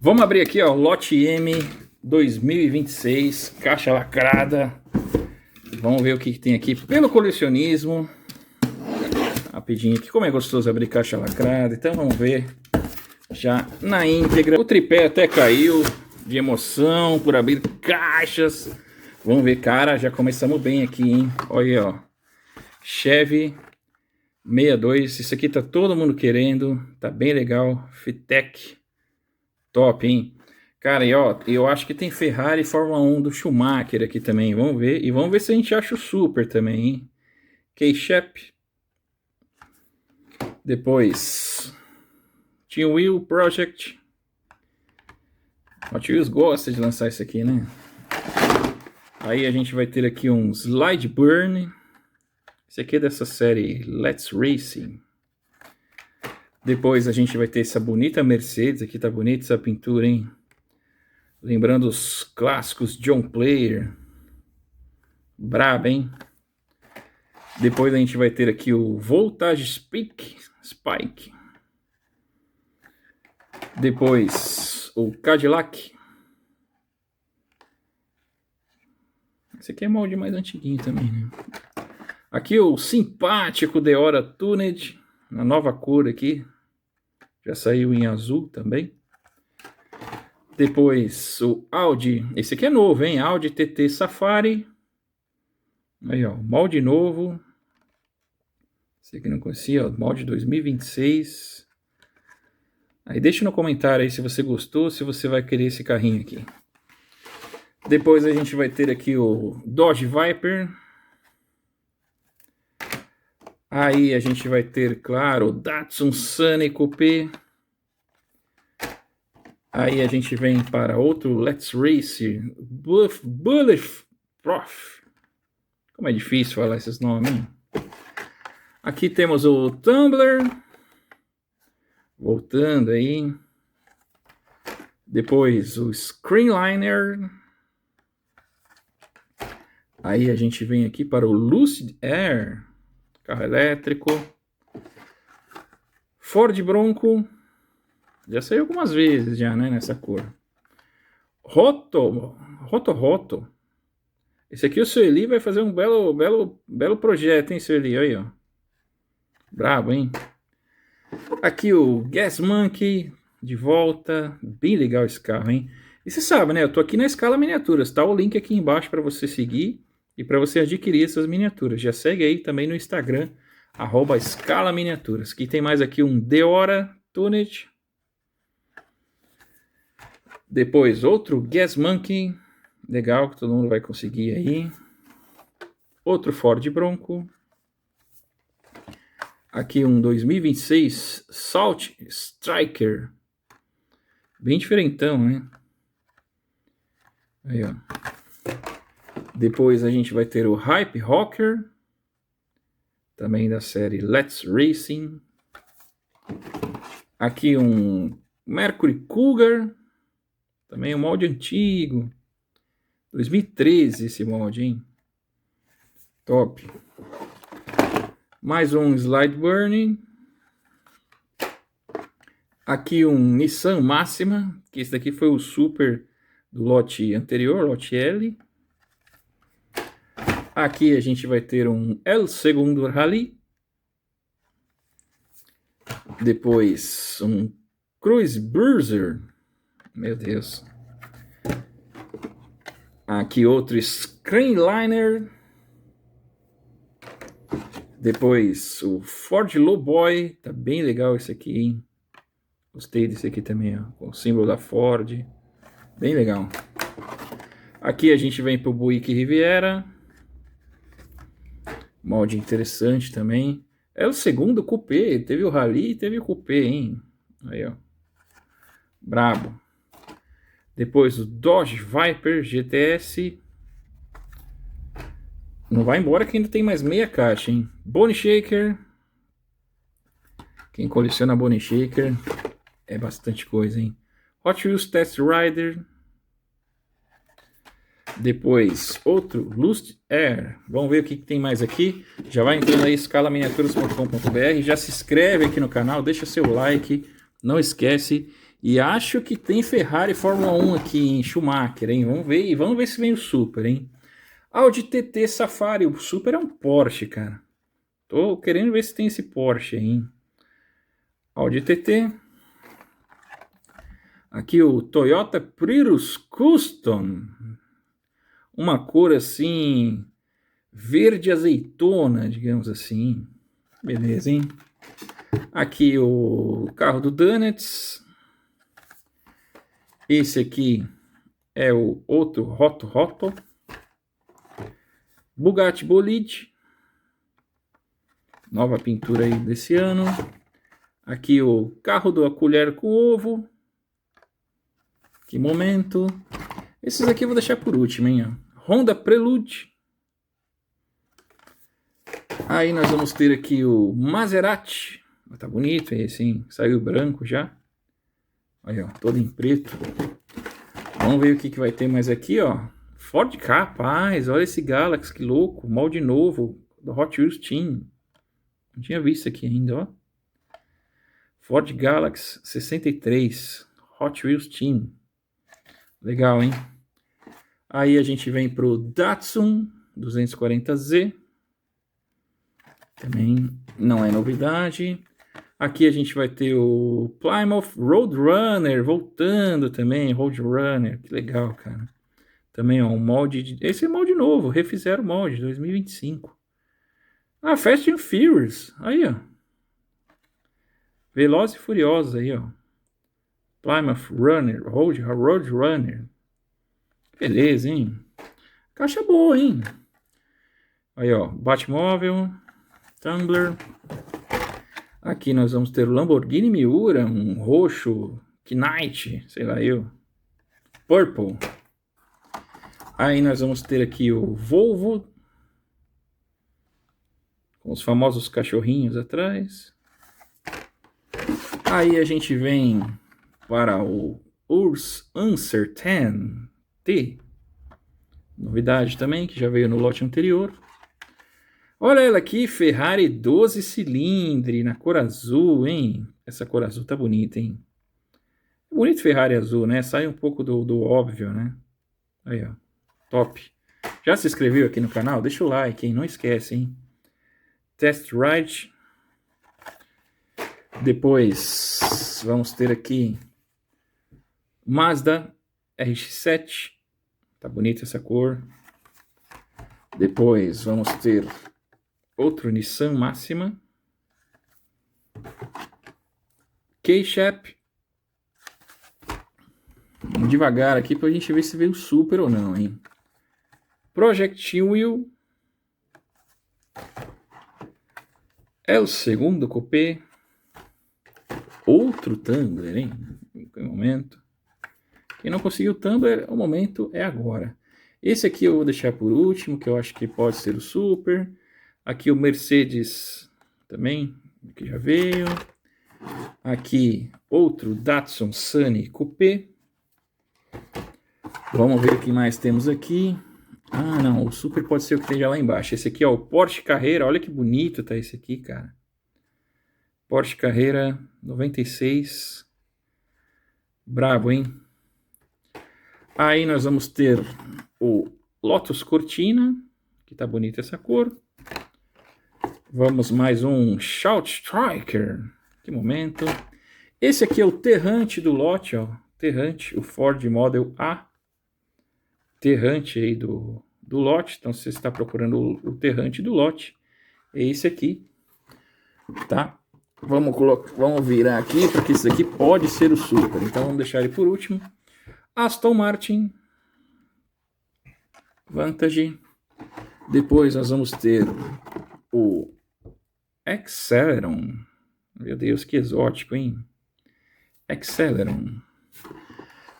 Vamos abrir aqui, ó, lote M 2026, caixa lacrada. Vamos ver o que tem aqui pelo colecionismo. Rapidinho aqui, como é gostoso abrir caixa lacrada. Então vamos ver já na íntegra. O tripé até caiu de emoção por abrir caixas. Vamos ver, cara, já começamos bem aqui, hein? Olha aí, ó. Chevy 62, isso aqui tá todo mundo querendo, tá bem legal. Fitec, top, hein? Cara, e ó, eu acho que tem Ferrari e Fórmula 1 do Schumacher aqui também, vamos ver. E vamos ver se a gente acha o Super também, hein? K-Shep. Depois, Team Wheel Project. Hot Wheels gosta de lançar isso aqui, né? Aí a gente vai ter aqui um Slide Burn. Esse aqui é dessa série Let's Racing. Depois a gente vai ter essa bonita Mercedes. Aqui tá bonita essa pintura, hein? Lembrando os clássicos John Player. Braba, hein? Depois a gente vai ter aqui o Voltage Spike. Depois o Cadillac. Esse aqui é molde mais antiguinho também, né? Aqui o simpático Deora Tuned, na nova cor aqui. Já saiu em azul também. Depois o Audi, esse aqui é novo, hein? Audi TT Safari. Aí, ó, molde novo. Esse aqui não conhecia, ó, molde 2026. Aí deixa no comentário aí se você gostou, se você vai querer esse carrinho aqui. Depois a gente vai ter aqui o Dodge Viper. Aí a gente vai ter, claro, o Datsun Sunny Coupé. Aí a gente vem para outro Let's Race, Bulletproof. Como é difícil falar esses nomes, hein? Aqui temos o Tumbler. Voltando aí. Depois o Screenliner. Aí a gente vem aqui para o Lucid Air. Carro elétrico. Ford Bronco. Já saiu algumas vezes já, né? Nessa cor. Roto. Esse aqui o Sueli vai fazer um belo projeto, hein, Sueli? Aí, ó. Brabo, hein? Aqui o Gas Monkey. De volta. Bem legal esse carro, hein? E você sabe, né? Eu tô aqui na Scala Miniaturas. Tá o link aqui embaixo para você seguir. E para você adquirir essas miniaturas. Já segue aí também no Instagram, @Scala Miniaturas. Que tem mais aqui um Deora Tuned. Depois outro Gas Monkey. Legal, que todo mundo vai conseguir aí. Outro Ford Bronco. Aqui um 2026 Salt Striker. Bem diferentão, né? Aí, ó. Depois a gente vai ter o Hype Rocker, também da série Let's Racing. Aqui um Mercury Cougar, também um molde antigo. 2013 esse molde, hein? Top. Mais um Slide Burning. Aqui um Nissan Máxima, que esse daqui foi o Super do lote anterior, lote L. Aqui a gente vai ter um El Segundo Rally. Depois um Cruise Bruiser. Meu Deus. Aqui outro Screenliner. Depois o Ford Lowboy. Tá bem legal esse aqui, hein? Gostei desse aqui também, ó. Com o símbolo da Ford. Bem legal. Aqui a gente vem pro Buick Riviera. Molde interessante também. É o segundo Coupé. Teve o Rally e teve o Coupé, hein? Aí, ó. Brabo. Depois o Dodge Viper GTS. Não vai embora que ainda tem mais meia caixa, hein? Bone Shaker. Quem coleciona Bone Shaker é bastante coisa, hein? Hot Wheels Test Rider. Depois, outro Lucid Air. Vamos ver o que tem mais aqui. Já vai entrando aí, escalaminiaturas.com.br. Já se inscreve aqui no canal, deixa seu like. Não esquece. E acho que tem Ferrari Fórmula 1 aqui em Schumacher, hein? Vamos ver se vem o Super, hein? Audi TT Safari, o Super é um Porsche, cara. Tô querendo ver se tem esse Porsche aí, hein? Audi TT. Aqui o Toyota Prius Custom. Uma cor assim, verde azeitona, digamos assim. Beleza, hein? Aqui o carro do Donuts. Esse aqui é o outro Roto. Bugatti Bolide. Nova pintura aí desse ano. Aqui o carro da colher com ovo. Que momento. Esses aqui eu vou deixar por último, hein? Honda Prelude. Aí nós vamos ter aqui o Maserati. Tá bonito esse, hein? Saiu branco já. Aí, ó, todo em preto. Vamos ver o que vai ter mais aqui, ó. Ford Ka, rapaz, olha esse Galaxy, que louco. Molde novo do Hot Wheels Team. Não tinha visto aqui ainda, ó. Ford Galaxy 63 Hot Wheels Team. Legal, hein? Aí a gente vem pro Datsun 240Z. Também não é novidade. Aqui a gente vai ter o Plymouth Roadrunner voltando também. Roadrunner, que legal, cara. Também, ó, um molde. Esse é molde novo, refizeram o molde, 2025. Ah, Fast and Furious. Aí, ó. Velozes e Furiosos aí, ó. Plymouth Runner, Roadrunner. Beleza, hein? Caixa boa, hein? Aí, ó, Batmóvel, Tumbler. Aqui nós vamos ter o Lamborghini Miura, um roxo, Knight, sei lá eu. Purple. Aí nós vamos ter aqui o Volvo, com os famosos cachorrinhos atrás. Aí a gente vem para o Urus Answer 10T. Novidade também, que já veio no lote anterior. Olha ela aqui, Ferrari 12 cilindros, na cor azul, hein? Essa cor azul tá bonita, hein? Bonito Ferrari azul, né? Sai um pouco do óbvio, né? Aí, ó. Top. Já se inscreveu aqui no canal? Deixa o like, hein? Não esquece, hein? Test Ride. Depois vamos ter aqui Mazda RX-7. Tá bonita essa cor. Depois vamos ter outro Nissan Máxima. K-Shape. Vamos devagar aqui pra gente ver se veio Super ou não, hein? Project Wheel. É o segundo coupé. Outro Tumbler, hein? Em momento. Quem não conseguiu Tumbler, o momento é agora. Esse aqui eu vou deixar por último, que eu acho que pode ser o Super. Aqui o Mercedes também, que já veio. Aqui outro Datsun Sunny Coupé. Vamos ver o que mais temos aqui. Ah, não, o Super pode ser o que esteja lá embaixo. Esse aqui é o Porsche Carrera. Olha que bonito tá esse aqui, cara. Porsche Carrera 96. Brabo, hein? Aí nós vamos ter o Lotus Cortina, que tá bonita essa cor. Vamos mais um Shout Striker. Que momento. Esse aqui é o Terrante do lote, ó. Terrante, o Ford Model A. Terrante aí do lote. Então, se você está procurando o Terrante do lote, é esse aqui, tá? Vamos virar aqui, porque esse aqui pode ser o Super. Então, vamos deixar ele por último. Aston Martin Vantage. Depois nós vamos ter o Acceleron. Meu Deus, que exótico, hein? Acceleron.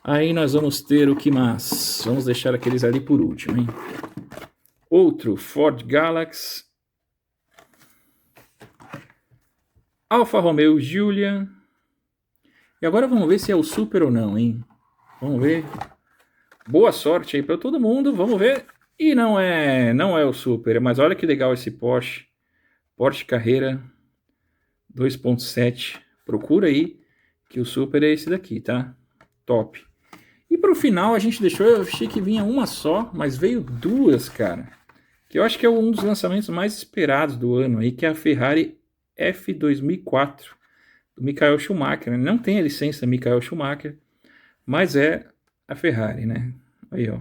Aí nós vamos ter o que mais? Vamos deixar aqueles ali por último, hein? Outro Ford Galaxy. Alfa Romeo Giulia. E agora vamos ver se é o Super ou não, hein? Vamos ver. Boa sorte aí para todo mundo. Vamos ver. E não é o Super. Mas olha que legal esse Porsche. Porsche Carrera 2.7. Procura aí Que o Super é esse daqui, tá? Top. E pro final a gente deixou, eu achei que vinha uma só, mas veio duas, cara. Que eu acho que é um dos lançamentos mais esperados do ano aí, que é a Ferrari F2004, do Michael Schumacher, né? Não tem a licença Michael Schumacher, mas é a Ferrari, né? Aí, ó.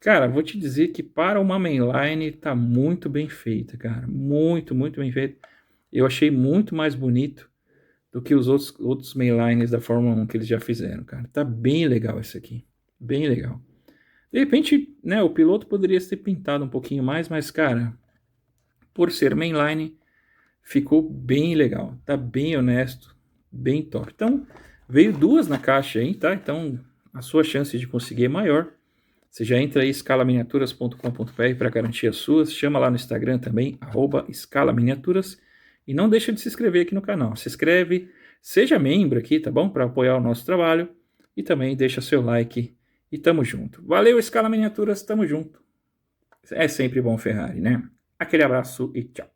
Cara, vou te dizer que para uma mainline tá muito bem feita, cara. Muito, muito bem feita. Eu achei muito mais bonito do que os outros mainlines da Fórmula 1 que eles já fizeram, cara. Tá bem legal esse aqui. Bem legal. De repente, né, o piloto poderia ter pintado um pouquinho mais, mas, cara, por ser mainline, ficou bem legal. Tá bem honesto, bem top. Então, veio duas na caixa aí, tá? Então, a sua chance de conseguir é maior. Você já entra aí escalaminiaturas.com.br para garantir as suas. Chama lá no Instagram também, @escalaminiaturas. E não deixa de se inscrever aqui no canal. Se inscreve, seja membro aqui, tá bom? Para apoiar o nosso trabalho. E também deixa seu like e tamo junto. Valeu, Escala Miniaturas, tamo junto. É sempre bom Ferrari, né? Aquele abraço e tchau.